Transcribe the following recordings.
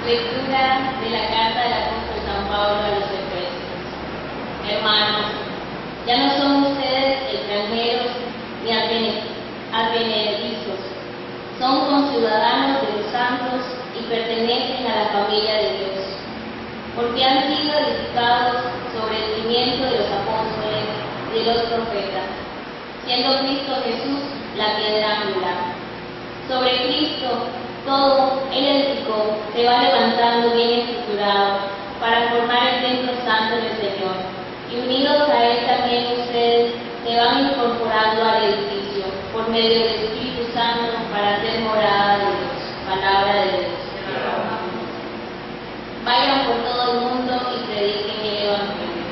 Lectura de la carta del apóstol San Pablo a los Efesios. Hermanos, ya no son ustedes extranjeros ni advenedizos, son conciudadanos de los santos y pertenecen a la familia de Dios, porque han sido edificados sobre el cimiento de los apóstoles y de los profetas, siendo Cristo Jesús la piedra angular. Sobre Cristo todo el edificio se va levantando bien estructurado para formar el templo santo del Señor, y unidos a él también ustedes se van incorporando al edificio por medio del Espíritu Santo para ser morada de Dios. Palabra de Dios. Vayan por todo el mundo y prediquen el Evangelio.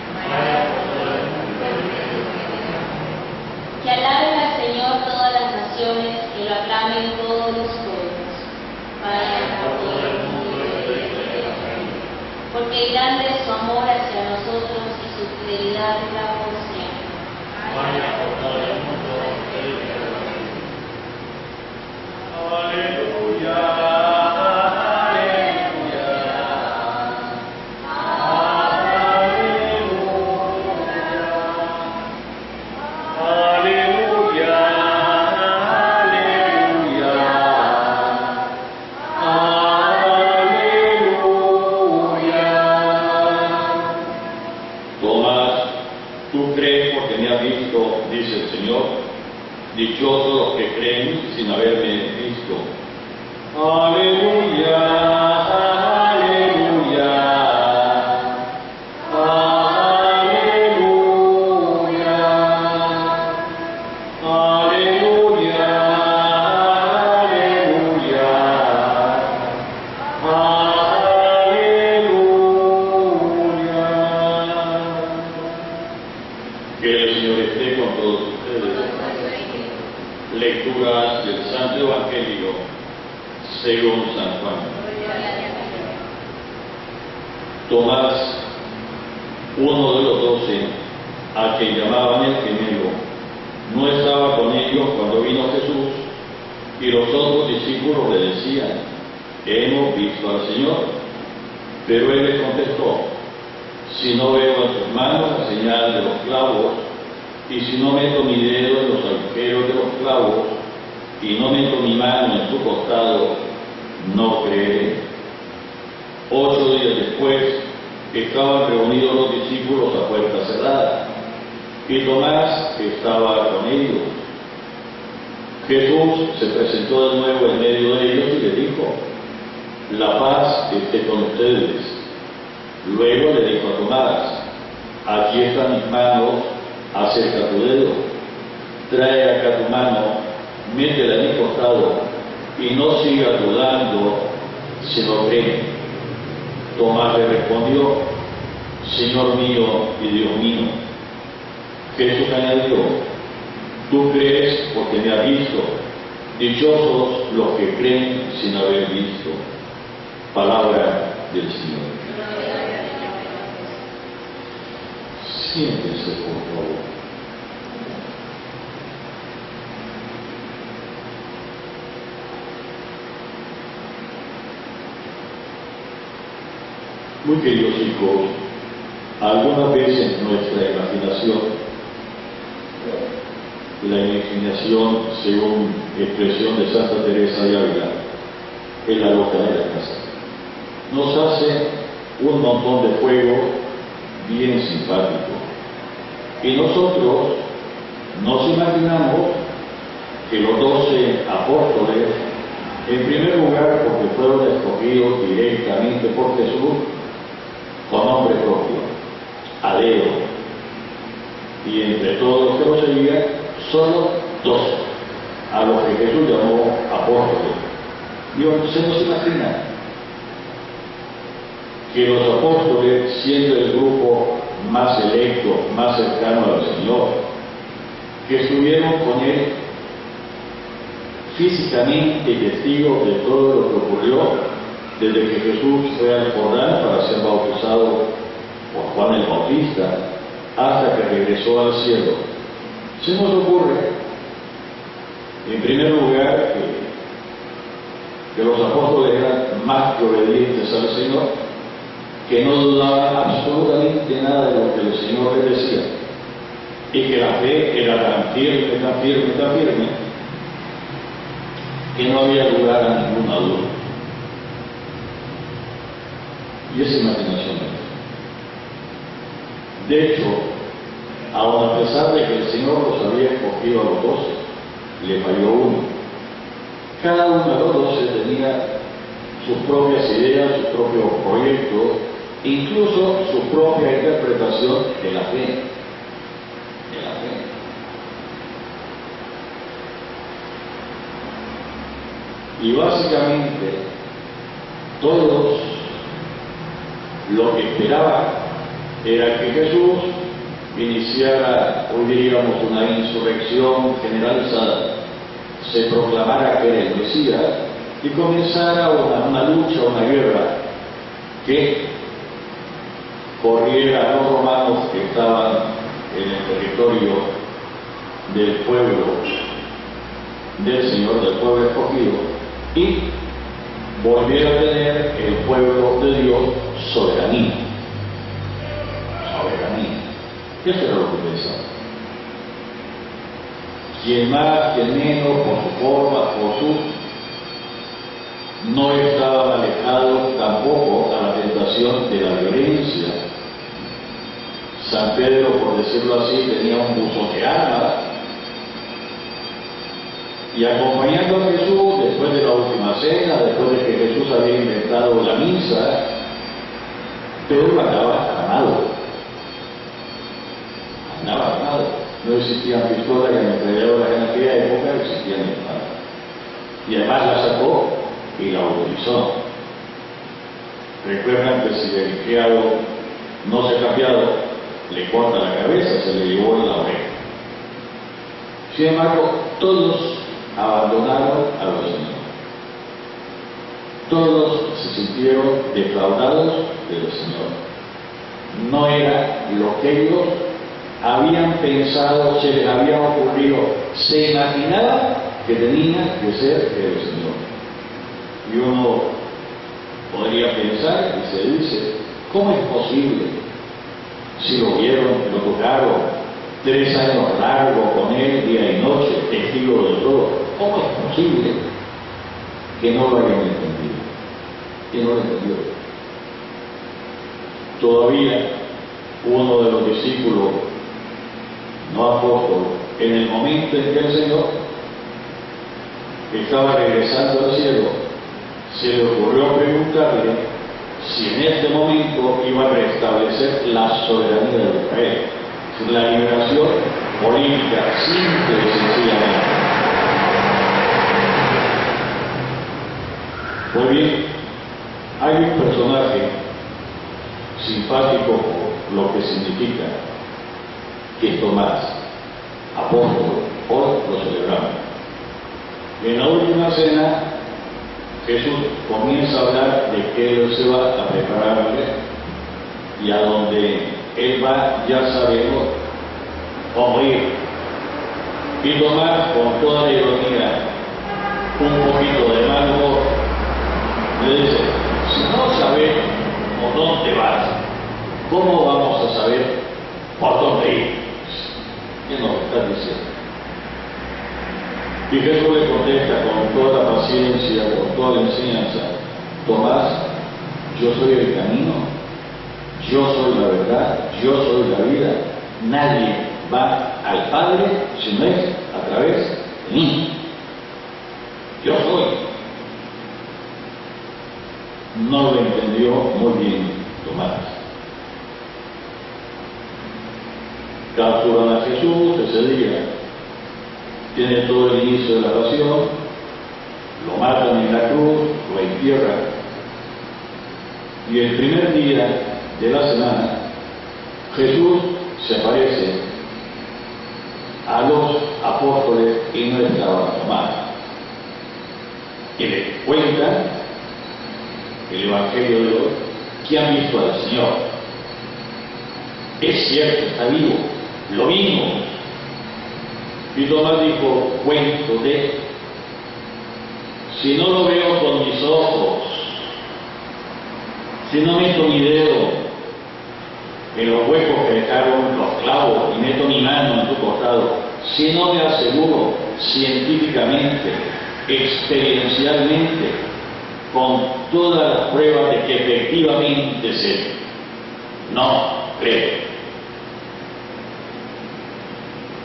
Que alaben al Señor todas las naciones, que lo aclamen todos los pueblos. Vayan por todo el mundo y prediquen el Evangelio. Porque grande es su amor hacia nosotros y su fidelidad dura por siempre. Vayan por todo el mundo y prediquen el Evangelio. Aleluya. Dichosos los que creen sin haberme visto. Aleluya, aleluya, aleluya, aleluya, aleluya. Que el Señor esté con todos ustedes. Lectura del Santo Evangelio según San Juan. Tomás, uno de los 12, a quien llamaban el gemelo, no estaba con ellos cuando vino Jesús, y los otros discípulos le decían: hemos visto al Señor. Pero él les contestó: si no veo en sus manos la señal de los clavos, y si no meto mi dedo en los agujeros de los clavos, y no meto mi mano en su costado, no creeré. 8 días después, estaban reunidos los discípulos a puerta cerrada, y Tomás estaba con ellos. Jesús se presentó de nuevo en medio de ellos y les dijo: la paz esté con ustedes. Luego le dijo a Tomás: aquí están mis manos, acerca tu dedo, trae acá tu mano, métela en mi costado, y no siga dudando, sino cree. Tomás le respondió: Señor mío y Dios mío. Jesús añadió: tú crees porque me has visto. Dichosos los que creen sin haber visto. Palabra del Señor. Siéntese, por favor. Muy queridos hijos, alguna vez en nuestra imaginación, la imaginación, según expresión de Santa Teresa de Ávila, es la loca de la casa, nos hace un montón de fuego bien simpático. Y nosotros nos imaginamos que los 12 apóstoles, en primer lugar porque fueron escogidos directamente por Jesús con nombre propio, a dedo, y entre todos los que lo seguían, solo 12, a los que Jesús llamó apóstoles. Dios se nos imagina que los apóstoles, siendo el grupo más selecto, más cercano al Señor, que estuvieron con Él físicamente testigos de todo lo que ocurrió desde que Jesús fue al Jordán para ser bautizado por Juan el Bautista hasta que regresó al cielo. Se nos ocurre, en primer lugar, que que los apóstoles eran más que obedientes al Señor, que no dudaban absolutamente nada de lo que el Señor les decía, y que la fe era tan firme, tan firme, tan firme, que no había lugar a ninguna duda. Y esa imaginación. De hecho, aun a pesar de que el Señor los había escogido a los 12, le falló uno. Cada uno de los 12 tenía sus propias ideas, sus propios proyectos, incluso su propia interpretación de la fe. Y básicamente todos lo que esperaban era que Jesús iniciara, hoy diríamos, una insurrección generalizada, se proclamara que era el Mesías y comenzara una lucha, una guerra que corriera a los romanos que estaban en el territorio del pueblo del Señor, del pueblo escogido, y volviera a tener el pueblo de Dios soberanía. Eso era lo que pensaba. Quien más, quien menos, por su forma, por su... no estaban alejados tampoco a la tentación de la violencia. San Pedro, por decirlo así, tenía un buzón de armas, y acompañando a Jesús después de la última cena, después de que Jesús había inventado la misa, Pedro andaba armado. No existían pistolas y ametralladoras en aquella época, existían espadas. Y además la sacó y la utilizó. Recuerdan que si el criado no se ha cambiado, le corta la cabeza, se le llevó en la oreja. Sin embargo, todos abandonaron a los Señor. Todos se sintieron defraudados del Señor. No era lo que ellos habían pensado, se les había ocurrido, se imaginaban que tenía que ser el Señor. Y uno podría pensar, y se dice, ¿cómo es posible? Si lo vieron, lo tocaron, 3 años largos con él, día y noche, testigo de todo, ¿cómo es posible que no lo hayan entendido? Que no lo entendieron. Todavía uno de los discípulos no apóstol, en el momento en que el Señor estaba regresando al cielo, se le ocurrió preguntarle si en este momento iba a restablecer la soberanía de Israel, la liberación política, simple y sencillamente. Muy bien, hay un personaje simpático por lo que significa, que es Tomás, apóstol, hoy lo celebramos. En la última cena, Jesús comienza a hablar de que Él se va a preparar y a donde Él va, ya sabemos cómo ir. Y Tomás, con toda la ironía, un poquito de mal humor, le dice, si no sabes por dónde vas, ¿cómo vamos a saber por dónde ir? ¿Qué nos está diciendo? Y Jesús le contesta con toda la paciencia, con toda la enseñanza, Tomás, yo soy el camino, yo soy la verdad, yo soy la vida, nadie va al Padre si no es a través de mí. Yo soy. No lo entendió muy bien Tomás. Capturan a Jesús ese día, tiene todo el inicio de la pasión, lo matan en la cruz, lo entierran, y el primer día de la semana Jesús se aparece a los apóstoles y no estaba Tomás, y le cuentan el Evangelio de hoy que han visto al Señor. Es cierto, está vivo, lo vimos. Y Tomás dijo, cuento de, si no lo veo con mis ojos, si no meto mi dedo en los huecos que dejaron los clavos y meto mi mano en tu costado, si no me aseguro científicamente, experiencialmente, con todas las pruebas de que efectivamente sé, no creo.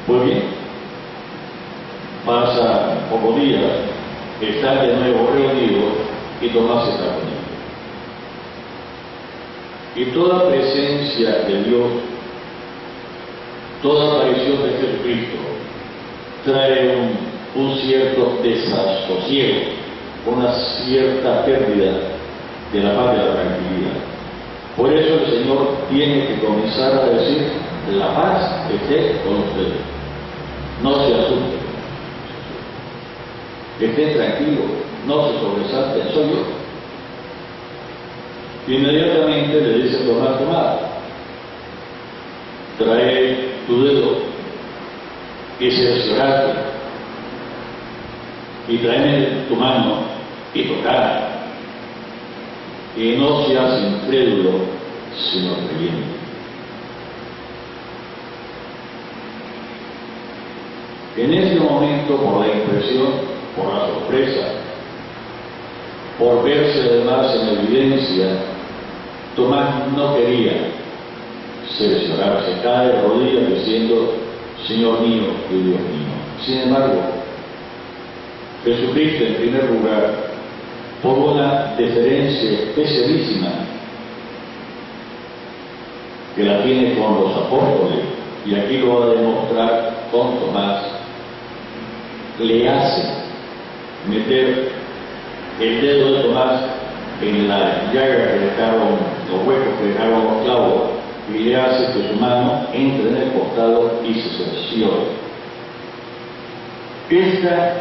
Pues bien, pasa pocos días, están de nuevo reunidos y Tomás está con ellos. Y toda presencia de Dios, toda aparición de Jesucristo, trae un cierto desasosiego, una cierta pérdida de la paz y de la tranquilidad. Por eso el Señor tiene que comenzar a decir: la paz esté con ustedes, no se asusten, estén tranquilos, no se sobresalten, soy yo. Inmediatamente le dice a Tomás: Tomás, trae tu dedo y cerciorate, y tráeme tu mano y tocar, y no seas incrédulo, sino creyente. En ese momento, por la impresión, por la sorpresa, por verse además en evidencia, Tomás no quería cerciorarse, cae de rodillas diciendo: Señor mío y Dios mío. Sin embargo, Jesucristo, en primer lugar, por una deferencia especialísima que la tiene con los apóstoles, y aquí lo va a demostrar con Tomás, le hace meter el dedo de Tomás en la llaga que dejaron, los huecos que dejaron los clavos, y le hace que su mano entre en el costado y se cerciore. Esta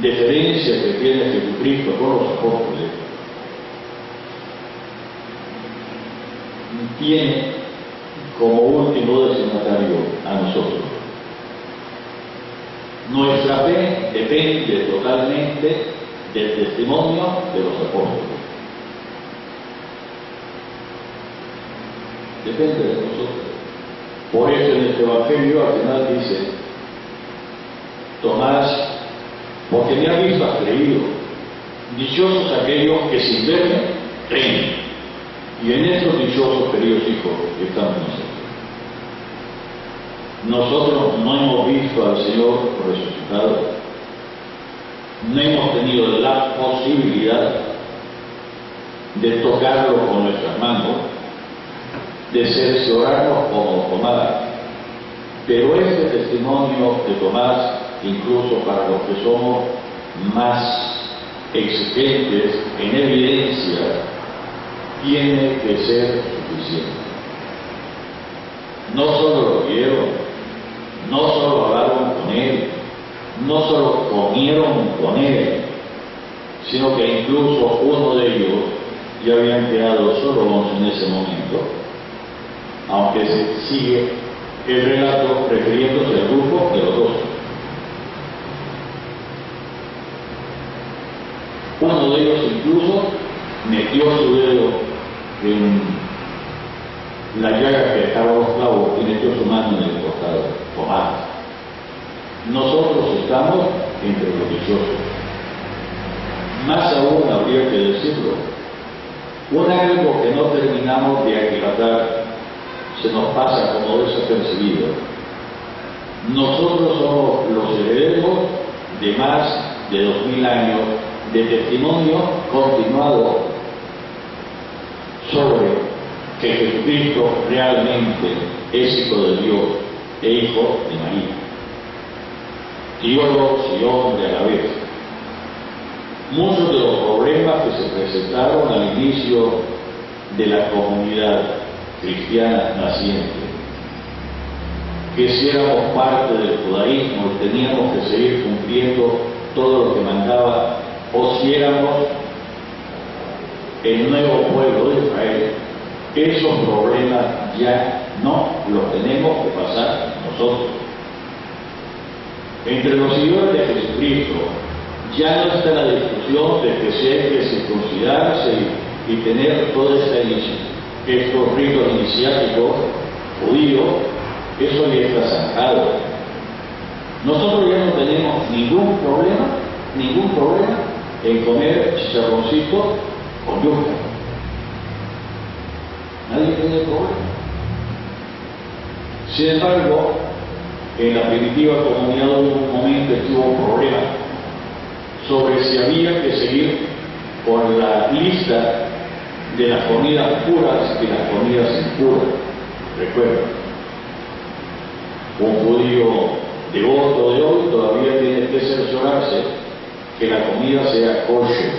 deferencia que tiene Jesucristo con los apóstoles tiene como último destinatario a nosotros. Nuestra fe depende totalmente del testimonio de los apóstoles. Depende de nosotros. Por eso en este Evangelio al final dice: Tomás, porque me has visto, has creído. Dichosos aquellos que sin verme creen. Y en estos dichosos, queridos hijos, estamos nosotros. Nosotros no hemos visto al Señor resucitado, no hemos tenido la posibilidad de tocarlo con nuestras manos, de cerciorarnos como Tomás. Pero este testimonio de Tomás, incluso para los que somos más exigentes en evidencia, tiene que ser suficiente. No solo lo vieron, no solo hablaron con él, no solo comieron con él, sino que incluso uno de ellos ya habían quedado solos en ese momento, aunque se sigue el relato refiriéndose al grupo de los 12. Uno de ellos incluso metió su dedo en la llaga que dejaba los clavos y metió su mano en el costado. Tomás. Nosotros estamos entre los dichosos. Más aún habría que decirlo. Algo que no terminamos de aquilatar se nos pasa como desapercibido. Nosotros somos los herederos de más de 2000 años de testimonio continuado sobre que Jesucristo realmente es Hijo de Dios e Hijo de María, Dios y hombre a la vez. Muchos de los problemas que se presentaron al inicio de la comunidad cristiana naciente, que si éramos parte del judaísmo teníamos que seguir cumpliendo todo lo que mandaba, o si éramos el nuevo pueblo de Israel, esos problemas ya no los tenemos que pasar nosotros. Entre los seguidores de Jesucristo ya no está la discusión de que si hay que circuncidarse y tener todos estos ritos iniciáticos judíos, eso ya está zanjado. Nosotros ya no tenemos ningún problema en comer chicharroncito con yuca. Nadie tiene problema. Sin embargo, en la primitiva comunidad hubo un momento que hubo problemas sobre si había que seguir por la lista de las comidas puras y las comidas impuras. Recuerda, un judío devoto de hoy todavía tiene que cerciorarse que la comida sea kosher,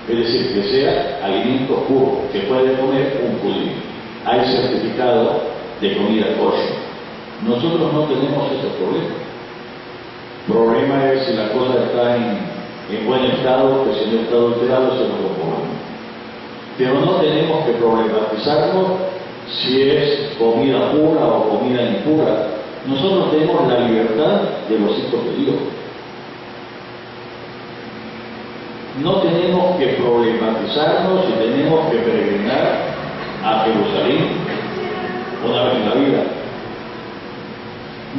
es decir, que sea alimento puro, que puede comer un judío. Hay certificado de comida kosher. Nosotros no tenemos ese problema. El problema es si la cosa está en buen estado, que si no está adulterado, eso es otro problema. Pero no tenemos que problematizarnos si es comida pura o comida impura. Nosotros tenemos la libertad de los hijos de Dios. No tenemos que problematizarnos si tenemos que peregrinar a Jerusalén una vez en la vida.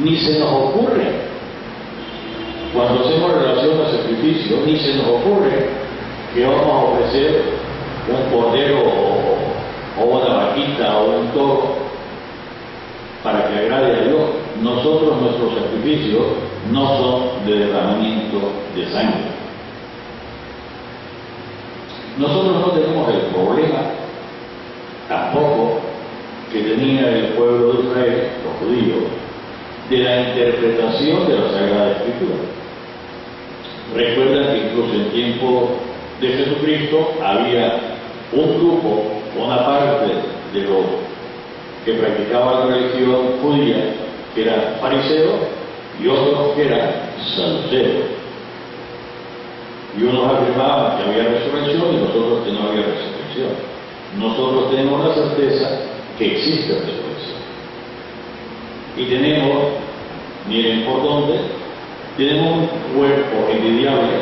Ni se nos ocurre, cuando hacemos relación al sacrificio, ni se nos ocurre que vamos a ofrecer un cordero o una vaquita o un toro para que agrade a Dios. Nosotros, nuestros sacrificios no son de derramamiento de sangre. Nosotros no tenemos el problema tampoco que tenía el pueblo de Israel, los judíos, de la interpretación de la Sagrada Escritura. Recuerdan que incluso en tiempo de Jesucristo había un grupo, una parte de los que practicaban la religión judía, que eran fariseos, y otros que eran saduceos. Y unos afirmaban que había resurrección y nosotros que no había resurrección. Nosotros tenemos la certeza que existe resurrección. Y tenemos, miren por dónde, tenemos un cuerpo envidiable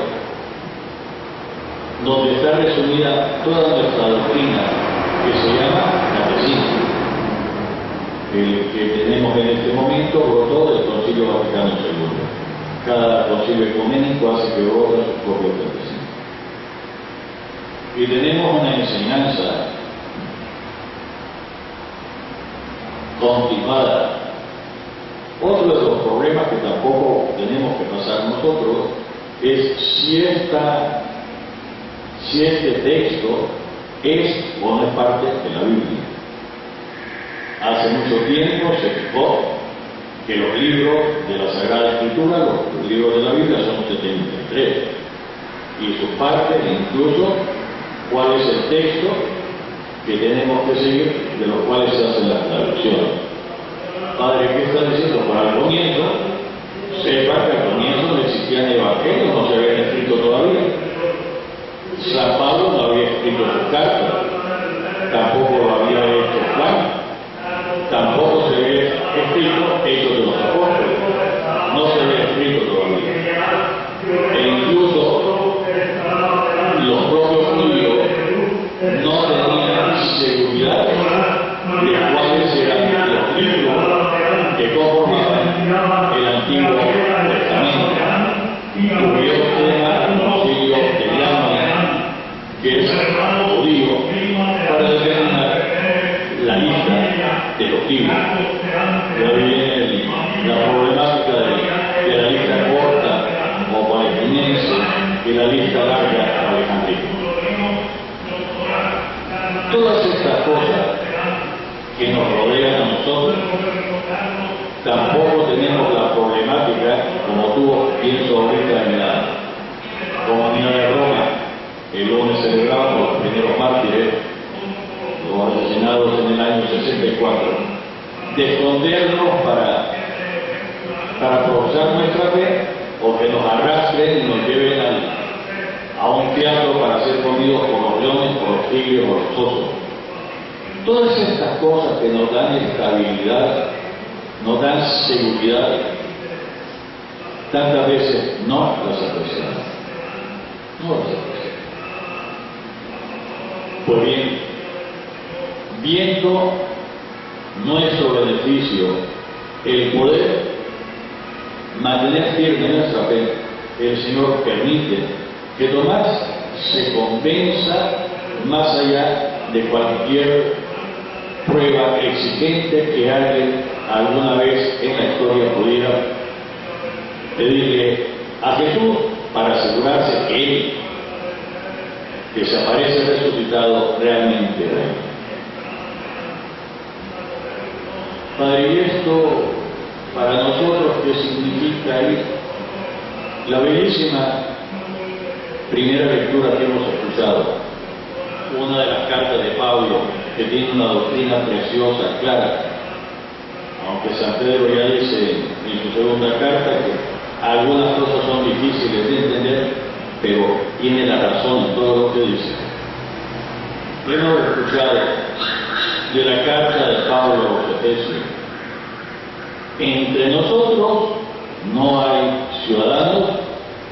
donde está resumida toda nuestra doctrina, que se llama catecismo, el que tenemos en este momento brotó del Concilio Vaticano II. Cada concilio ecuménico hace que brote su propio catecismo. Y tenemos una enseñanza continuada. Otro de los problemas que tampoco tenemos que pasar nosotros es si este texto es o no es parte de la Biblia. Hace mucho tiempo se fijó que los libros de la Sagrada Escritura, los libros de la Biblia, son 73, y sus partes, incluso cuál es el texto que tenemos que seguir, de los cuales se hacen las traducciones. Padre, ¿qué está diciendo? Para el comienzo, sepa que al comienzo no existían evangelios, no se habían escrito todavía. San Pablo no había escrito sus cartas, tampoco lo había hecho Juan, tampoco se había escrito Hechos de los Apóstoles, no se había escrito todavía. E incluso los propios judíos no tenían seguridad de cuáles eran los libros que conformaban el Antiguo Testamento. Tuvieron que dejar el concilio de Lamia, que es judío, para determinar la lista de los libros. De ahí viene la problemática de la lista corta o palestinense y la lista larga alejandrina. Todas estas cosas que nos rodean a nosotros, tampoco tenemos la problemática como tuvo, pienso ahorita, en la Comunidad de Roma. El lunes celebramos los primeros mártires, los asesinados en el año 64, de escondernos para profesar nuestra fe, o que nos arrastren y nos lleven a un teatro para ser comidos por los leones, por los tigres, por los osos. Todas estas cosas que nos dan estabilidad, nos dan seguridad, tantas veces no las apreciamos. No las apreciamos. Pues bien, viendo nuestro beneficio, el poder mantener firme nuestra fe, el Señor permite que Tomás se convenza más allá de cualquier prueba exigente que alguien alguna vez en la historia pudiera pedirle a Jesús para asegurarse que Él, que se aparece resucitado, realmente era Él. Padre, ¿y esto para nosotros qué significa ahí? La bellísima primera lectura que hemos escuchado, una de las cartas de Pablo, que tiene una doctrina preciosa, clara, aunque San Pedro ya dice en su segunda carta que algunas cosas son difíciles de entender, pero tiene la razón en todo lo que dice. Hemos escuchado de la carta de Pablo a los Efesios: entre nosotros no hay ciudadanos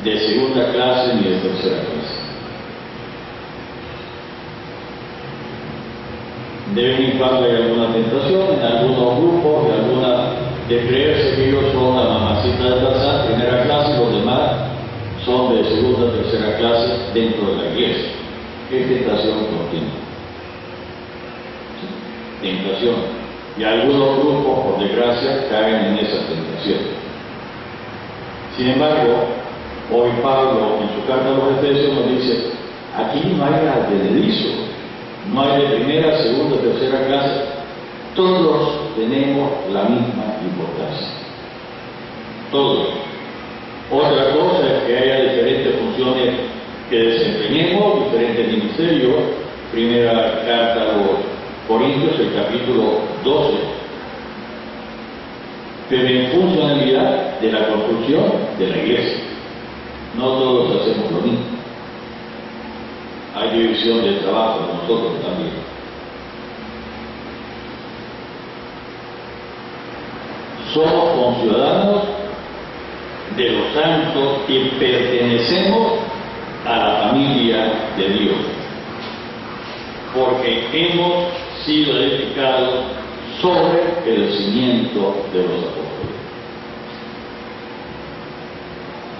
de segunda clase ni de tercera clase. De vez en cuando hay alguna tentación en algunos grupos, de creerse que ellos son la mamacita de Tarzán, primera clase, y los demás son de segunda o tercera clase dentro de la iglesia. Es tentación continua. Tentación. Y algunos grupos, por desgracia, caen en esa tentación. Sin embargo, hoy Pablo, en su carta a los Efesios, nos dice: aquí no hay advenedizo, no hay de primera, segunda, tercera clase, todos tenemos la misma importancia. Todos. Otra cosa es que haya diferentes funciones que desempeñemos, diferentes ministerios. Primera carta a los Corintios, el capítulo 12. Pero en funcionalidad de la construcción de la iglesia. No todos hacemos lo mismo. Hay división de trabajo, nosotros también. Somos conciudadanos de los santos y pertenecemos a la familia de Dios, porque hemos sido edificados sobre el cimiento de los apóstoles.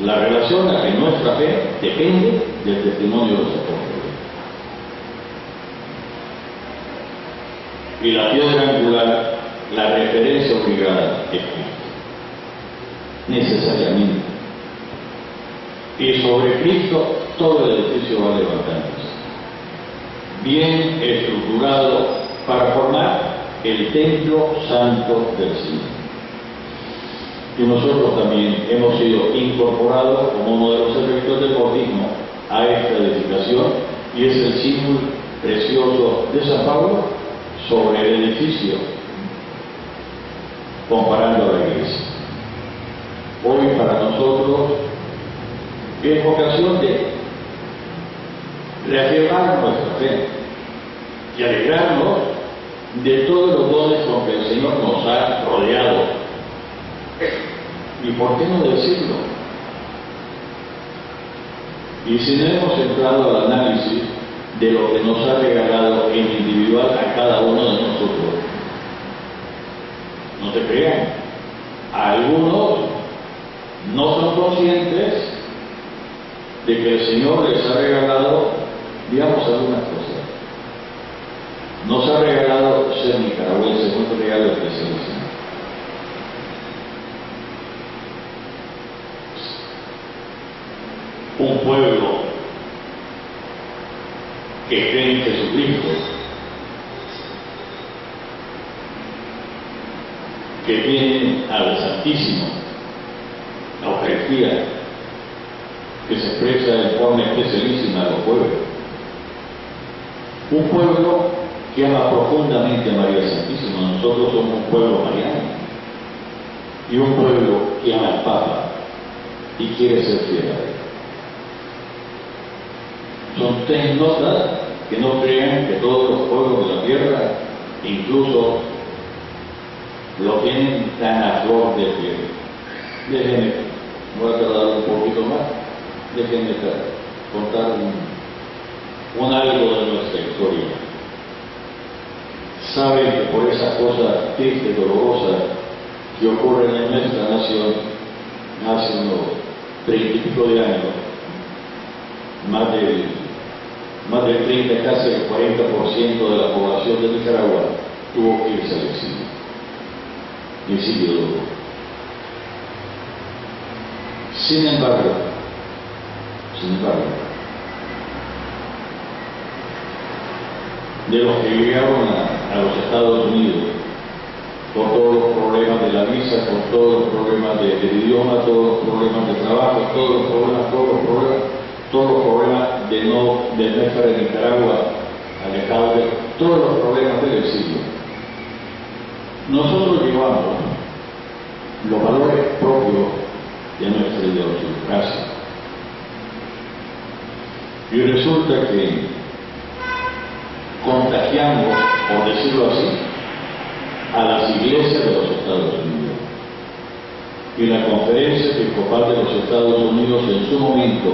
La relación a que nuestra fe depende del testimonio de los apóstoles. Y la piedra angular, la referencia obligada, es Cristo. Necesariamente. Y sobre Cristo todo el edificio va levantándose, bien estructurado para formar el templo santo del Señor. Y nosotros también hemos sido incorporados como uno de los efectos del bautismo a esta edificación, y es el símbolo precioso de San Pablo sobre el edificio, comparando a la iglesia. Hoy para nosotros es ocasión de reafirmar nuestra fe y alegrarnos de todos los dones con que el Señor nos ha rodeado. ¿Y por qué no decirlo? Y si no hemos entrado al análisis de lo que nos ha regalado en individual a cada uno de nosotros, no te crean, algunos no son conscientes de que el Señor les ha regalado, digamos, algunas cosas. Nos ha regalado ser nicaragüenses, no te regalo especialísimo. Un pueblo que cree en Jesucristo, que tiene al Santísimo, la Eucaristía, que se expresa en forma especialísima a los pueblos. Un pueblo que ama profundamente a María Santísima. Nosotros somos un pueblo mariano. Y un pueblo que ama al Papa y quiere ser fiel a él. Son tres notas que no crean que todos los pueblos de la tierra incluso lo tienen tan a flor de piel. Déjenme voy a tardar un poquito más, déjenme contar un algo de nuestra historia. Saben que por esas cosas tristes, dolorosas que ocurren en nuestra nación, hace unos 30 y pico de años, más del 30, casi el 40% de la población de Nicaragua tuvo que irse al exilio duro. Sin embargo, de los que llegaron a los Estados Unidos, con todos los problemas de la visa, con todos los problemas del idioma, todos los problemas de trabajo, todos los problemas de no estar en Nicaragua, alejados de todos los problemas del exilio. Nosotros llevamos los valores propios de nuestra idiosincrasia. Y resulta que contagiamos, por decirlo así, a las iglesias de los Estados Unidos. Y la Conferencia Episcopal de los Estados Unidos en su momento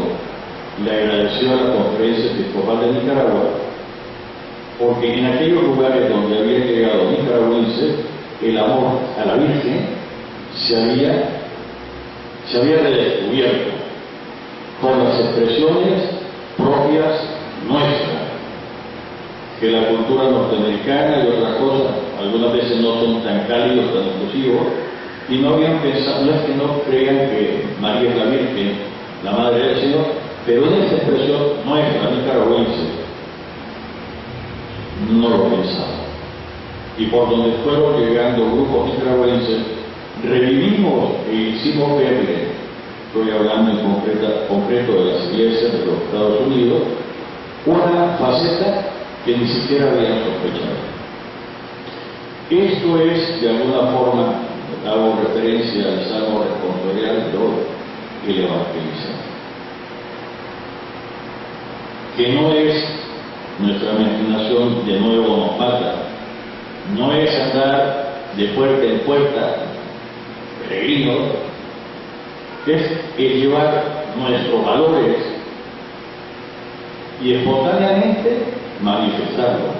le agradeció a la Conferencia Episcopal de Nicaragua, porque en aquellos lugares donde había llegado nicaragüenses, el amor a la Virgen se había redescubierto con las expresiones propias nuestras, que la cultura norteamericana y otras cosas algunas veces no son tan cálidos, tan inclusivos, y no habían pensado, no es que no crean que María es la Virgen, la Madre del Señor, pero en esta expresión nuestra, nicaragüense, no lo pensaban. Y por donde fueron llegando grupos nicaragüenses, revivimos e hicimos verle, estoy hablando en concreto de las iglesias de los Estados Unidos, una faceta que ni siquiera habían sospechado. Esto es, de alguna forma, hago referencia al salmo responsorial de hoy, el evangelizar. Que no es nuestra imaginación de nuevo nos mata, no es andar de puerta en puerta, peregrino, es el llevar nuestros valores y espontáneamente manifestarlo.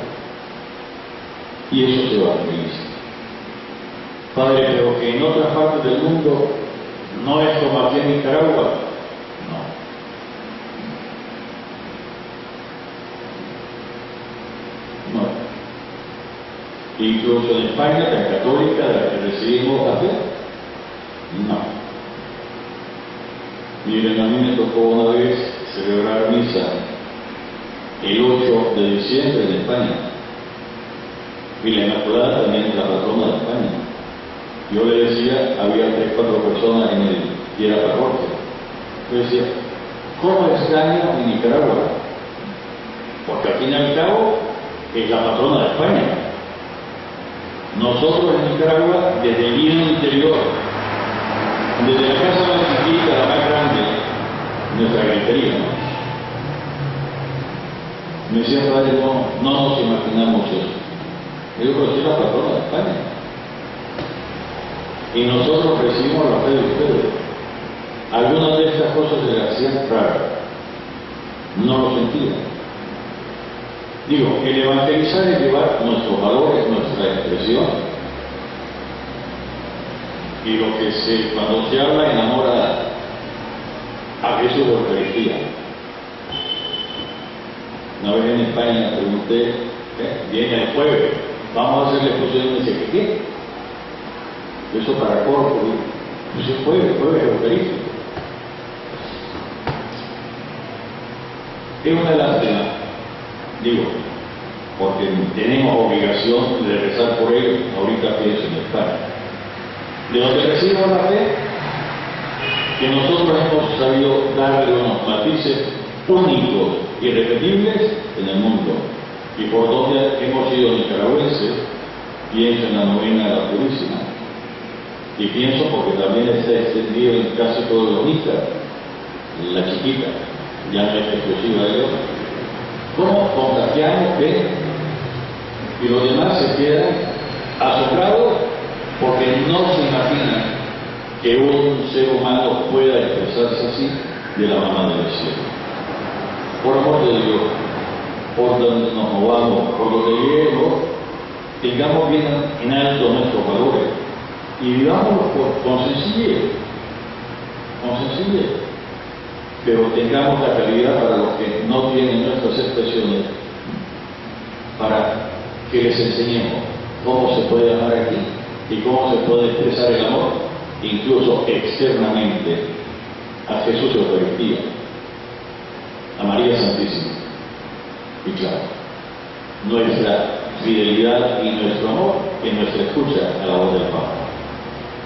Y eso se evangeliza. Padre, pero que en otras partes del mundo no es como aquí en Nicaragua. No. Incluso en España, tan católica, de la que recibimos la fe, no. Miren, a mí me tocó una vez celebrar misa el 8 de diciembre en España. Y la Inmaculada también es la patrona de España. Yo le decía, había 3 o 4 personas en y era parroquia. Yo decía, ¿cómo extraño en Nicaragua? Porque al fin y al cabo es la patrona de España. Nosotros en Nicaragua, desde el día interior, desde la casa más chiquita a la más grande, nuestra gritería, ¿no? Me decía, padre, no nos imaginamos eso. Yo creo que es la patrona de España. Y nosotros recibimos la fe de ustedes. Algunas de estas cosas se le hacían raras. No lo sentían. Digo, el evangelizar es llevar nuestros valores, nuestra expresión. Y lo que cuando se habla enamora a Jesús de Eucaristía. Una vez en España pregunté, viene el jueves, vamos a hacer la exposición y me dice, ¿qué? Eso para corpo, pues es jueves eucarístico. Es una lástima, digo, porque tenemos obligación de rezar por ellos, ahorita pienso en España. De donde recibimos la fe, que nosotros hemos sabido darle unos matices únicos, irrepetibles en el mundo, y por donde hemos sido nicaragüenses, pienso en la novena de la Purísima, y pienso porque también está extendido en casi todos los nicas, la chiquita, ya no es exclusiva de Dios. ¿Cómo contagiamos fe? Y los demás se quedan asombrados porque no se imaginan que un ser humano pueda expresarse así de la mano del cielo. Por amor de Dios, por donde nos movamos, por donde lleguemos, tengamos bien en alto nuestros valores y vivamos con sencillez, pero tengamos la caridad para los que no tienen nuestras expresiones, para que les enseñemos cómo se puede amar aquí y cómo se puede expresar el amor, incluso externamente, a Jesús Eucaristía, a María Santísima. Y claro, nuestra fidelidad y nuestro amor en nuestra escucha a la voz del Padre.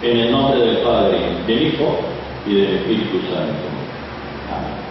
En el nombre del Padre, del Hijo y del Espíritu Santo. Amén.